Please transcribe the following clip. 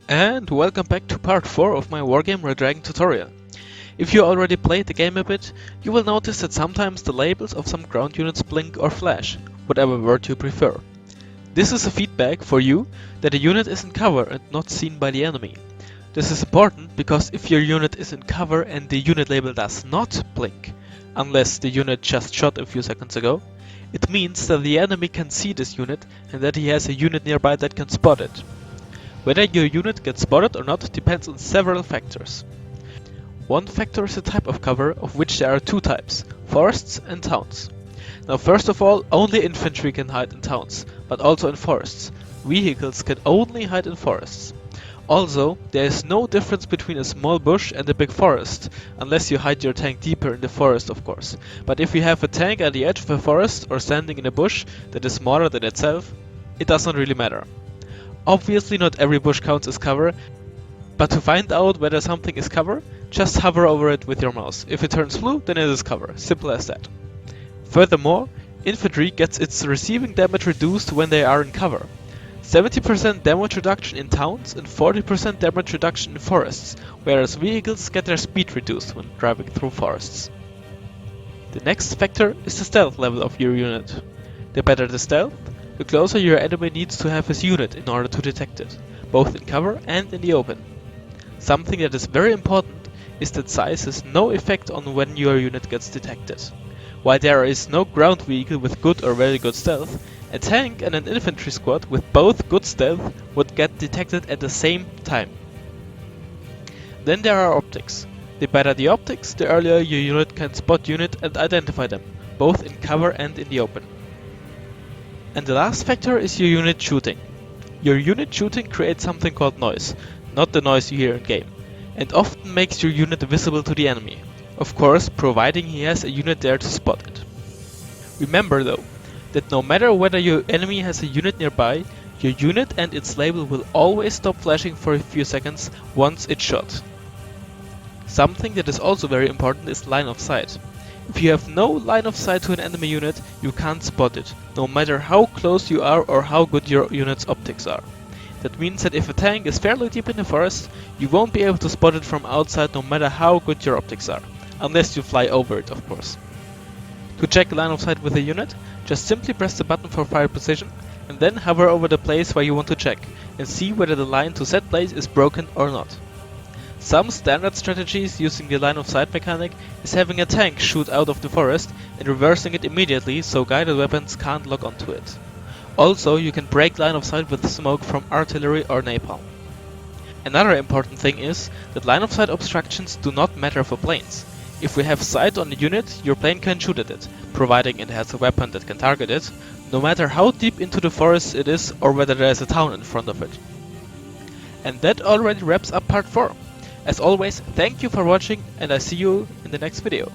And welcome back to part 4 of my Wargame Red Dragon tutorial. If you already played the game a bit, you will notice that sometimes the labels of some ground units blink or flash, whatever word you prefer. This is a feedback for you that a unit is in cover and not seen by the enemy. This is important because if your unit is in cover and the unit label does not blink, unless the unit just shot a few seconds ago, it means that the enemy can see this unit and that he has a unit nearby that can spot it. Whether your unit gets spotted or not depends on several factors. One factor is the type of cover, of which there are two types, forests and towns. Now first of all, only infantry can hide in towns, but also in forests. Vehicles can only hide in forests. Also, there is no difference between a small bush and a big forest, unless you hide your tank deeper in the forest of course. But if you have a tank at the edge of a forest or standing in a bush that is smaller than itself, it does not really matter. Obviously not every bush counts as cover, but to find out whether something is cover, just hover over it with your mouse. If it turns blue, then it is cover, simple as that. Furthermore, infantry gets its receiving damage reduced when they are in cover. 70% damage reduction in towns and 40% damage reduction in forests, whereas vehicles get their speed reduced when driving through forests. The next factor is the stealth level of your unit. The better the stealth, the closer your enemy needs to have his unit in order to detect it, both in cover and in the open. Something that is very important is that size has no effect on when your unit gets detected. While there is no ground vehicle with good or very good stealth, a tank and an infantry squad with both good stealth would get detected at the same time. Then there are optics. The better the optics, the earlier your unit can spot unit and identify them, both in cover and in the open. And the last factor is your unit shooting. Your unit shooting creates something called noise, not the noise you hear in game, and often makes your unit visible to the enemy. Of course, providing he has a unit there to spot it. Remember though, that no matter whether your enemy has a unit nearby, your unit and its label will always stop flashing for a few seconds once it's shot. Something that is also very important is line of sight. If you have no line of sight to an enemy unit, you can't spot it, no matter how close you are or how good your unit's optics are. That means that if a tank is fairly deep in the forest, you won't be able to spot it from outside no matter how good your optics are, unless you fly over it of course. To check line of sight with a unit, just simply press the button for fire precision and then hover over the place where you want to check and see whether the line to set place is broken or not. Some standard strategies using the line of sight mechanic is having a tank shoot out of the forest and reversing it immediately so guided weapons can't lock onto it. Also, you can break line of sight with smoke from artillery or napalm. Another important thing is that line of sight obstructions do not matter for planes. If we have sight on the unit, your plane can shoot at it, providing it has a weapon that can target it, no matter how deep into the forest it is or whether there is a town in front of it. And that already wraps up part 4. As always, thank you for watching and I see you in the next video.